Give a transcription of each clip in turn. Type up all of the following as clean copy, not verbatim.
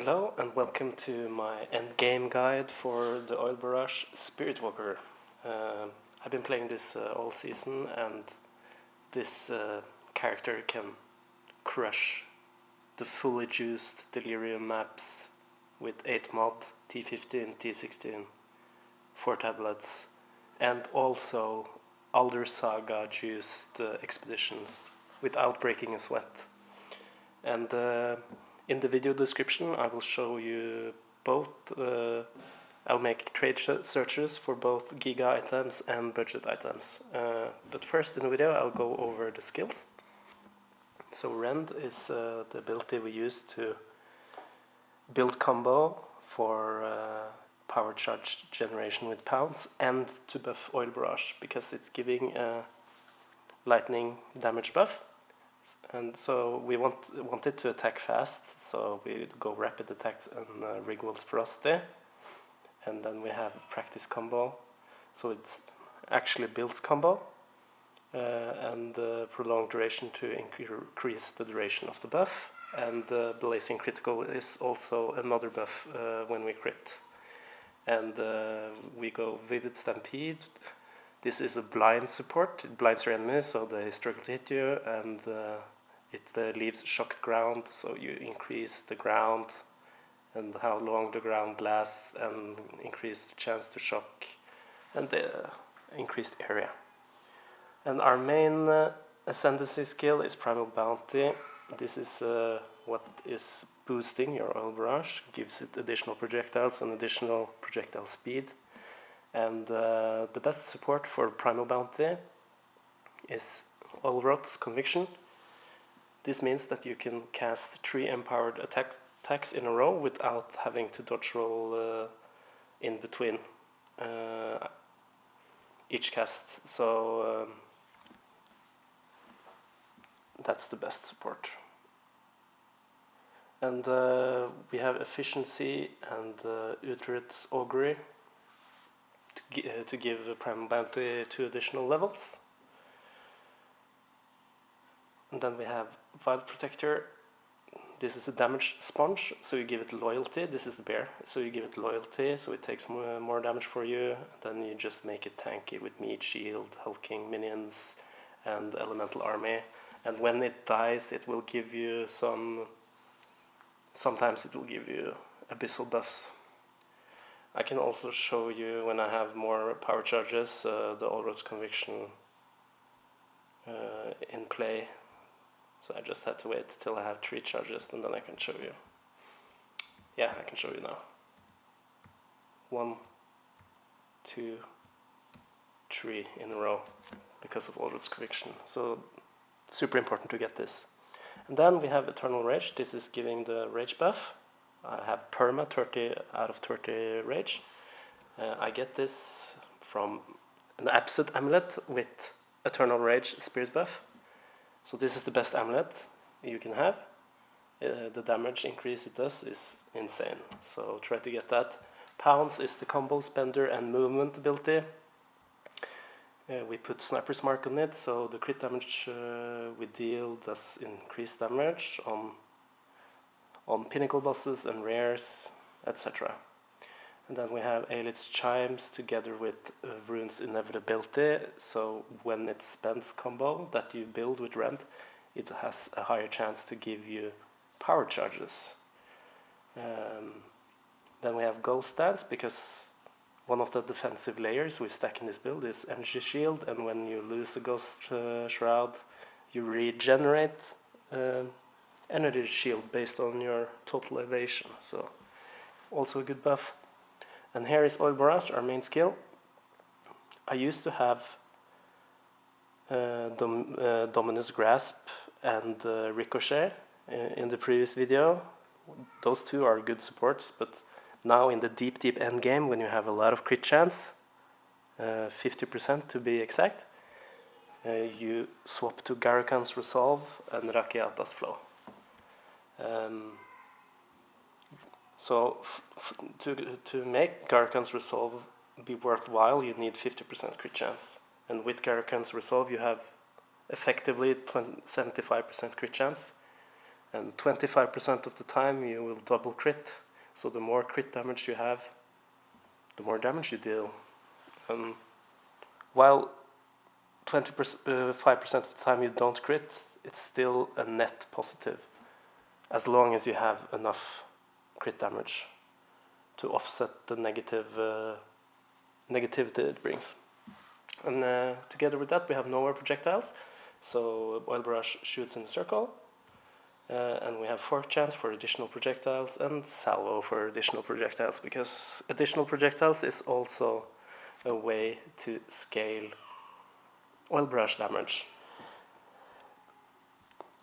Hello and welcome to my endgame guide for the oil barrage Spiritwalker. I've been playing this all season, and this character can crush the fully juiced Delirium maps with 8 mod, T15, T16, 4 tablets, and also Alder Saga juiced expeditions without breaking a sweat. And in the video description I will show you both, I'll make trade searches for both giga items and budget items. But first in the video I'll go over the skills. So Rend is the ability we use to build combo for power charge generation with pounds and to buff oil barrage because it's giving a lightning damage buff. And so we want it to attack fast, so we go rapid attacks and Rigwell's Ferocity. And then we have practice combo, so it actually builds combo, and prolonged duration to increase the duration of the buff. And Blazing Critical is also another buff when we crit. And we go Vivid Stampede. This is a blind support, it blinds your enemies so they struggle to hit you, and it leaves shocked ground, so you increase the ground and how long the ground lasts and increase the chance to shock and the increased area. And our main ascendancy skill is Primal Bounty. This is what is boosting your oil barrage, gives it additional projectiles and additional projectile speed. And the best support for Primal Bounty is Olrot's Conviction. This means that you can cast 3 empowered attacks in a row without having to dodge roll in between each cast. So that's the best support. And we have Efficiency and Uterit's Augury to give Primal Bounty 2 additional levels. And then we have Wild Protector. This is a damage sponge, so you give it loyalty. This is the bear, so you give it loyalty, so it takes more damage for you. Then you just make it tanky with meat shield, hulking minions, and elemental army. And when it dies, it will give you sometimes it will give you abyssal buffs. I can also show you when I have more power charges, the Olrot's Conviction in play. So I just had to wait till I have 3 charges and then I can show you. Yeah, I can show you now. 1, 2, 3 in a row because of Olrot's Conviction. So super important to get this. And then we have Eternal Rage. This is giving the rage buff. I have perma 30 out of 30 rage. I get this from an Absent Amulet with Eternal Rage Spirit buff. So this is the best amulet you can have. The damage increase it does is insane, so try to get that. Pounds is the combo spender and movement ability. We put Sniper's Mark on it, so the crit damage we deal does increase damage on pinnacle bosses and rares, etc. And then we have Aelith's Chimes together with Rune's Inevitability, so when it spends combo that you build with Rend, it has a higher chance to give you power charges. Then we have Ghost Dance, because one of the defensive layers we stack in this build is Energy Shield, and when you lose a Ghost Shroud, you regenerate Energy Shield based on your total evasion, so also a good buff. And here is Oil Barrage, our main skill. I used to have Dominus Grasp and Ricochet in the previous video. Those 2 are good supports, but now in the deep endgame, when you have a lot of crit chance, 50% to be exact, you swap to Garakan's Resolve and Rakiata's Flow. So to make Garakan's Resolve be worthwhile, you need 50% crit chance. And with Garakan's Resolve you have effectively 75% crit chance. and 25% of the time you will double crit. So the more crit damage you have, the more damage you deal. While 25% of the time you don't crit, it's still a net positive, as long as you have enough crit damage to offset the negativity it brings. And together with that we have nowhere projectiles, so Oil Barrage shoots in a circle, and we have fork chance for additional projectiles and salvo for additional projectiles, because additional projectiles is also a way to scale Oil Barrage damage.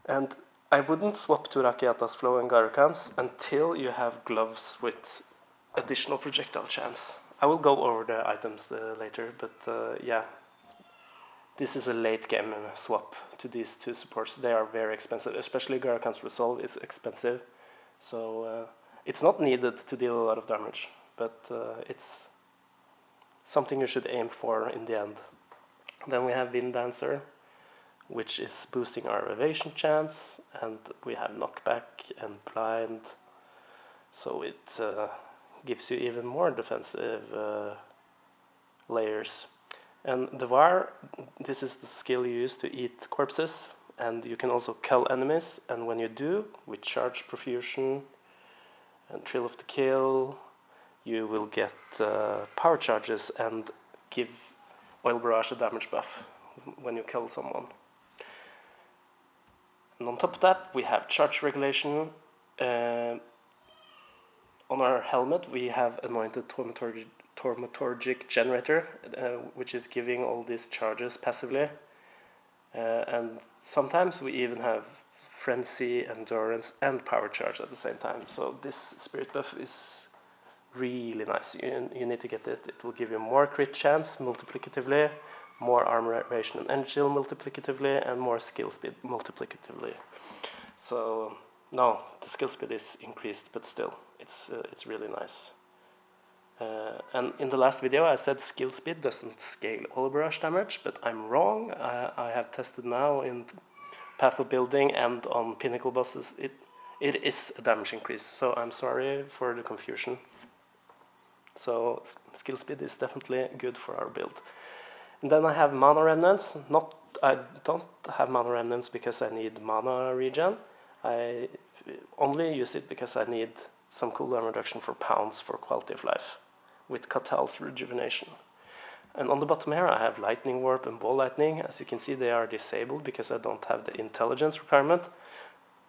And I wouldn't swap to Rakiatas Flow and Garukans until you have gloves with additional projectile chance. I will go over the items later, but yeah, this is a late game swap to these two supports. They are very expensive, especially Garukan's Resolve is expensive, so it's not needed to deal a lot of damage, but it's something you should aim for in the end. Then we have Wind Dancer, which is boosting our evasion chance, and we have knockback and blind, so it gives you even more defensive layers. And Devour, this is the skill you use to eat corpses, and you can also cull enemies, and when you do, with Charge Profusion and Thrill of the Kill, you will get power charges and give Oil Barrage a damage buff when you kill someone. And on top of that, we have charge regulation. On our helmet, we have anointed Thaumaturgic Generator, which is giving all these charges passively. And sometimes we even have Frenzy, Endurance, and Power Charge at the same time. So this spirit buff is really nice. You need to get it. It will give you more crit chance multiplicatively, more armor evasion and energy multiplicatively, and more skill speed multiplicatively. So no, the skill speed is increased, but still, it's really nice. And in the last video I said skill speed doesn't scale Oil Barrage damage, but I'm wrong. I have tested now in Path of Building and on Pinnacle bosses. It is a damage increase, so I'm sorry for the confusion. So skill speed is definitely good for our build. And then I have Mana Remnants. I don't have Mana Remnants because I need mana regen. I only use it because I need some cooldown reduction for pounds for quality of life with Catal's Rejuvenation. And on the bottom here I have Lightning Warp and Ball Lightning. As you can see, they are disabled because I don't have the intelligence requirement,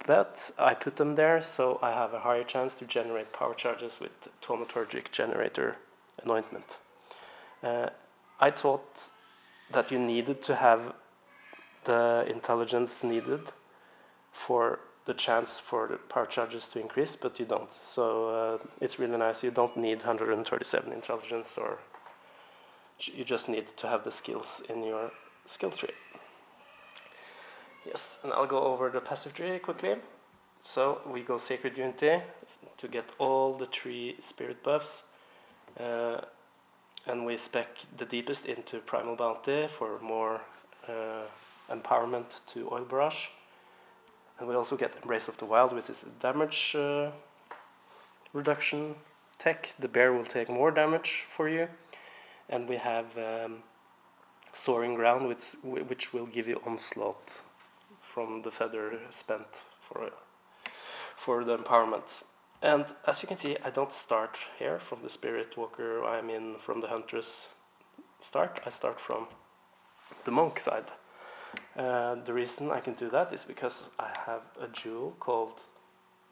but I put them there so I have a higher chance to generate power charges with Thaumaturgic Generator anointment. I thought that you needed to have the intelligence needed for the chance for the power charges to increase, but you don't. So it's really nice. You don't need 137 intelligence, or you just need to have the skills in your skill tree. Yes, and I'll go over the passive tree quickly. So we go Sacred Unity to get all the 3 spirit buffs. And we spec the deepest into Primal Bounty for more empowerment to Oil Barrage. And we also get Embrace of the Wild, which is a damage reduction tech. The bear will take more damage for you. And we have Soaring Ground, which will give you Onslaught from the feather spent for the empowerment. And as you can see, I don't start here from the Spiritwalker, I mean from the Huntress start. I start from the Monk side. The reason I can do that is because I have a jewel called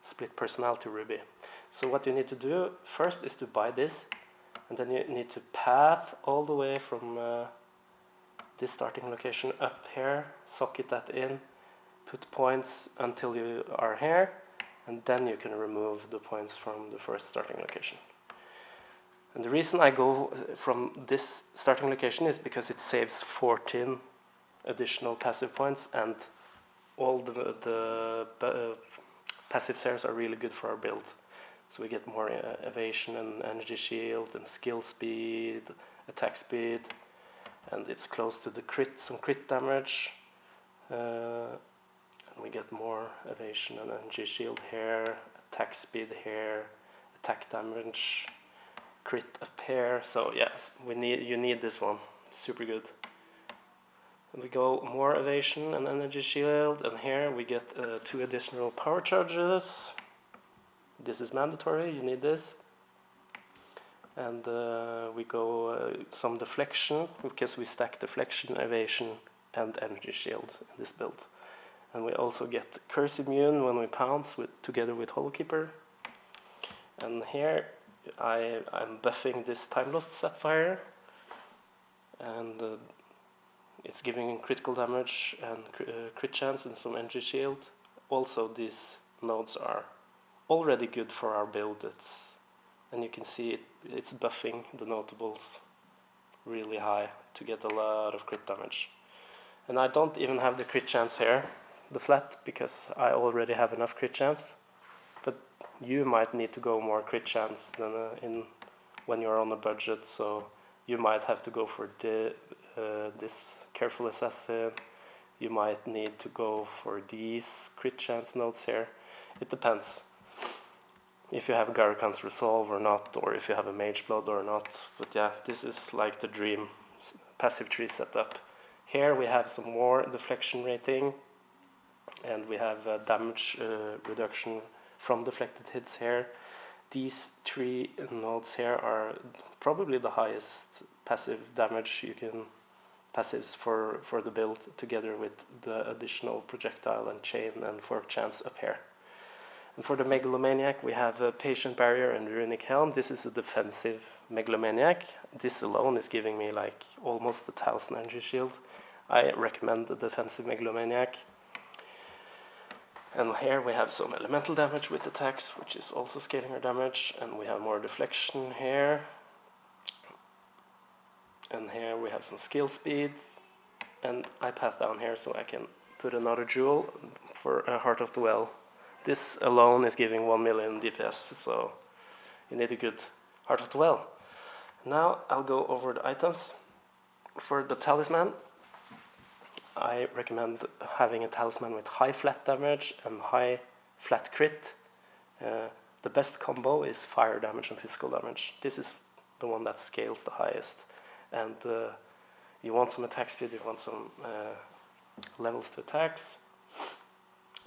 Split Personality Ruby. So what you need to do first is to buy this, and then you need to path all the way from this starting location up here, socket that in, put points until you are here, and then you can remove the points from the first starting location. And the reason I go from this starting location is because it saves 14 additional passive points, and all the passive saves are really good for our build. So we get more evasion and energy shield and skill speed, attack speed, and it's close to the some crit damage. And we get more evasion and energy shield here, attack speed here, attack damage, crit up here. So yes, you need this one. Super good. And we go more evasion and energy shield, and here we get 2 additional power charges. This is mandatory, you need this. And we go some deflection, because we stack deflection, evasion, and energy shield in this build. And we also get curse immune when we pounce together with Hollow Keeper. And here I'm buffing this Time Lost Sapphire, and it's giving critical damage and crit chance and some energy shield. Also, these nodes are already good for our build. And you can see it's buffing the notables really high to get a lot of crit damage. And I don't even have the crit chance here, the flat, because I already have enough crit chance. But you might need to go more crit chance than when you're on a budget, so you might have to go for this Careful Assassin. You might need to go for these crit chance nodes here. It depends if you have Garakan's Resolve or not, or if you have a Mage Blood or not. But yeah, this is like the dream passive tree setup. Here we have some more deflection rating, and we have damage reduction from deflected hits here. These 3 nodes here are probably the highest passive damage you can passives for the build, together with the additional projectile and chain and fork chance up here. And for the Megalomaniac, we have a Patient Barrier and Runic Helm. This is a defensive Megalomaniac. This alone is giving me like almost 1,000 energy shield. I recommend the defensive Megalomaniac. And here we have some elemental damage with attacks, which is also scaling our damage. And we have more deflection here. And here we have some skill speed. And I path down here so I can put another jewel for a Heart of the Well. This alone is giving 1 million DPS, so you need a good Heart of the Well. Now I'll go over the items. For the talisman, I recommend having a talisman with high flat damage and high flat crit. The best combo is fire damage and physical damage. This is the one that scales the highest. And you want some attack speed, you want some levels to attacks.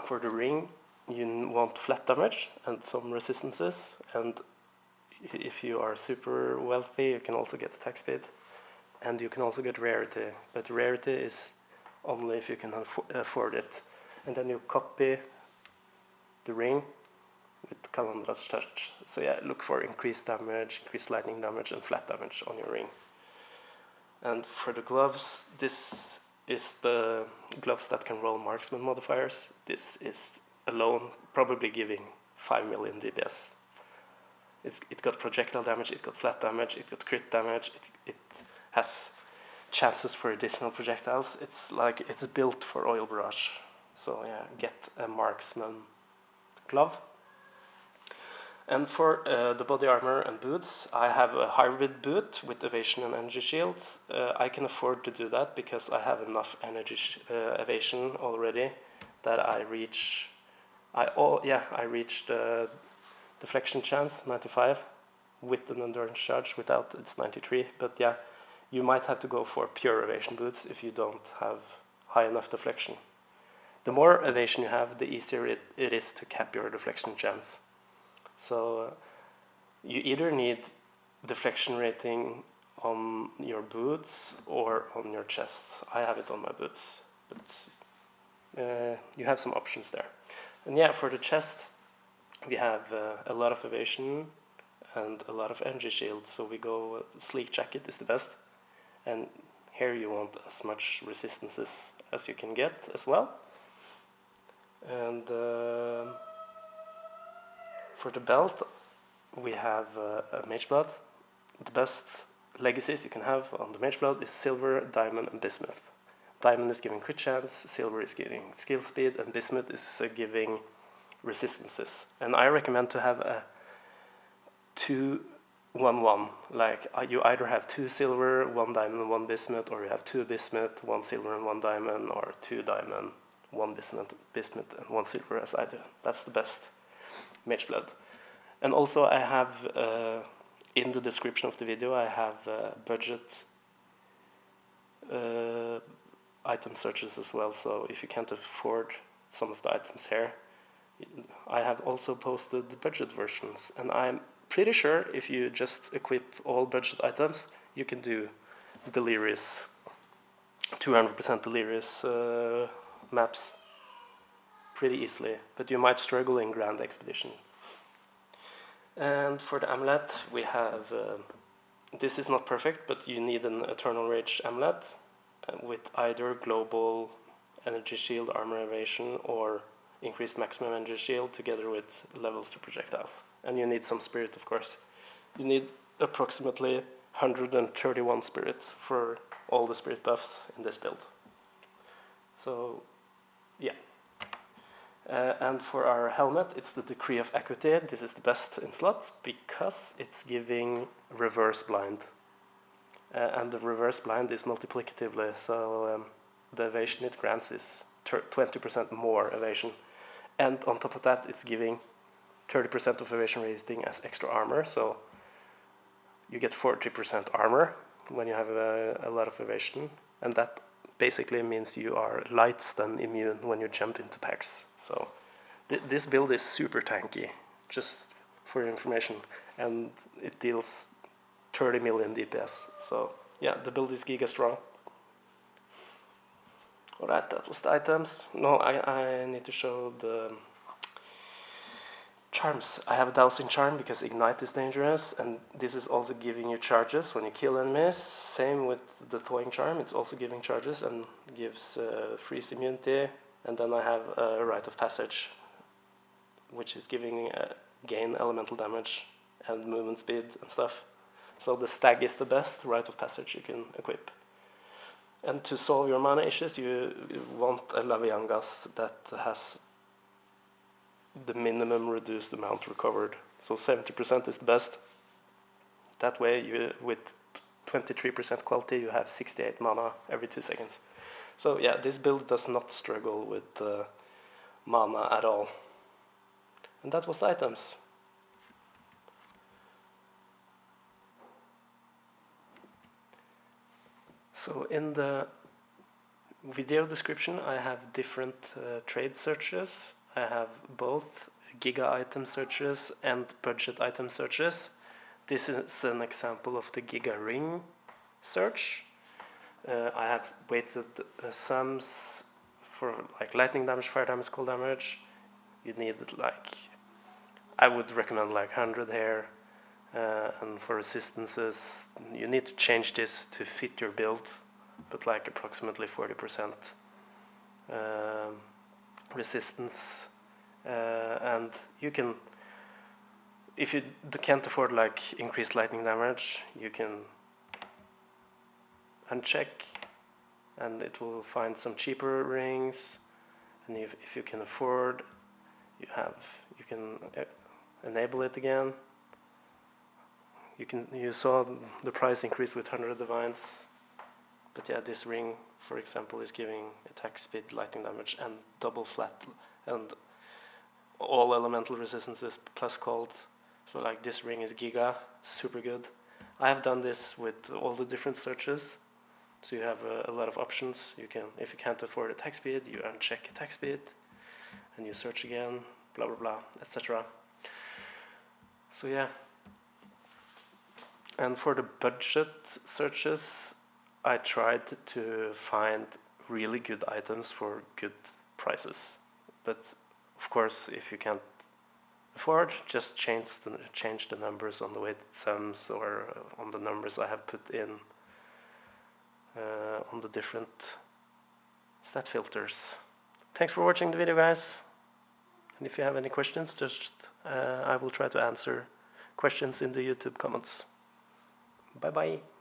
For the ring, you want flat damage and some resistances, and if you are super wealthy you can also get attack speed, and you can also get rarity, but rarity is only if you can afford it. And then you copy the ring with Kalandra's touch. So yeah, look for increased damage, increased lightning damage and flat damage on your ring. And for the gloves, this is the gloves that can roll marksman modifiers. This is alone probably giving 5 million DPS. It got projectile damage, it got flat damage, it got crit damage, it has chances for additional projectiles. It's built for Oil Barrage. So yeah, get a marksman glove. And for the body armor and boots, I have a hybrid boot with evasion and energy shield. I can afford to do that because I have enough energy evasion already that I reach. I reached deflection chance 95 with an endurance charge. Without it's 93. But yeah, you might have to go for pure evasion boots if you don't have high enough deflection. The more evasion you have, the easier it is to cap your deflection chance. So you either need deflection rating on your boots or on your chest. I have it on my boots, but you have some options there. And yeah, for the chest, we have a lot of evasion and a lot of energy shield. So we go sleek jacket is the best, and here you want as much resistances as you can get as well. And for the belt, we have a Mage Blood. The best legacies you can have on the Mage Blood is Silver, Diamond, and Bismuth. Diamond is giving crit chance, Silver is giving skill speed, and Bismuth is giving resistances. And I recommend to have a 2-1-1. Like you either have 2 silver, 1 diamond, and 1 bismuth, or you have 2 bismuth, 1 silver, and 1 diamond, or 2 diamond, 1 bismuth and 1 silver as I do. That's the best mage blood. And also I have, in the description of the video, I have budget item searches as well, so if you can't afford some of the items here, I have also posted the budget versions, and I'm pretty sure if you just equip all budget items, you can do delirious, 200% delirious maps pretty easily, but you might struggle in Grand Expedition. And for the amulet, we have, this is not perfect, but you need an Eternal Rage amulet with either global energy shield, armor evasion, or increased maximum energy shield together with levels to projectiles. And you need some spirit, of course. You need approximately 131 spirit for all the spirit buffs in this build. So, yeah. And for our helmet, it's the Decree of Equity. This is the best in slot because it's giving reverse blind. And the reverse blind is multiplicatively, so the evasion it grants is 20% more evasion. And on top of that, it's giving 30% of evasion rating as extra armor, so you get 40% armor when you have a lot of evasion, and that basically means you are light stun immune when you jump into packs. So this build is super tanky, just for your information, and it deals 30 million DPS. So yeah, the build is giga strong. Alright, that was the items. No, I need to show the charms. I have a Dowsing Charm because Ignite is dangerous, and this is also giving you charges when you kill enemies. Same with the Thawing Charm, it's also giving charges and gives freeze immunity. And then I have a Rite of Passage, which is giving gain elemental damage and movement speed and stuff. So the Stag is the best Rite of Passage you can equip. And to solve your mana issues, you want a Laviangas that has the minimum reduced amount recovered. So 70% is the best. That way, you with 23% quality, you have 68 mana every 2 seconds. So yeah, this build does not struggle with mana at all. And that was the items. So in the video description, I have different trade searches. I have both Giga item searches and budget item searches. This is an example of the Giga ring search. I have weighted sums for like lightning damage, fire damage, cold damage. You need like, I would recommend like 100 here. And for resistances, you need to change this to fit your build, but like approximately 40% resistance. And you can, if you can't afford like increased lightning damage, you can uncheck and it will find some cheaper rings. And if you can afford, you can enable it again. You saw the price increase with 100 divines, but yeah, this ring, for example, is giving attack speed, lightning damage, and double flat, and all elemental resistances plus cold. So like this ring is giga, super good. I have done this with all the different searches, so you have a lot of options. You can, if you can't afford attack speed, you uncheck attack speed, and you search again, blah blah blah, etc. So yeah. And for the budget searches, I tried to find really good items for good prices. But of course, if you can't afford, just change the numbers on the weighted sums or on the numbers I have put in on the different stat filters. Thanks for watching the video, guys. And if you have any questions, just I will try to answer questions in the YouTube comments. Bye bye.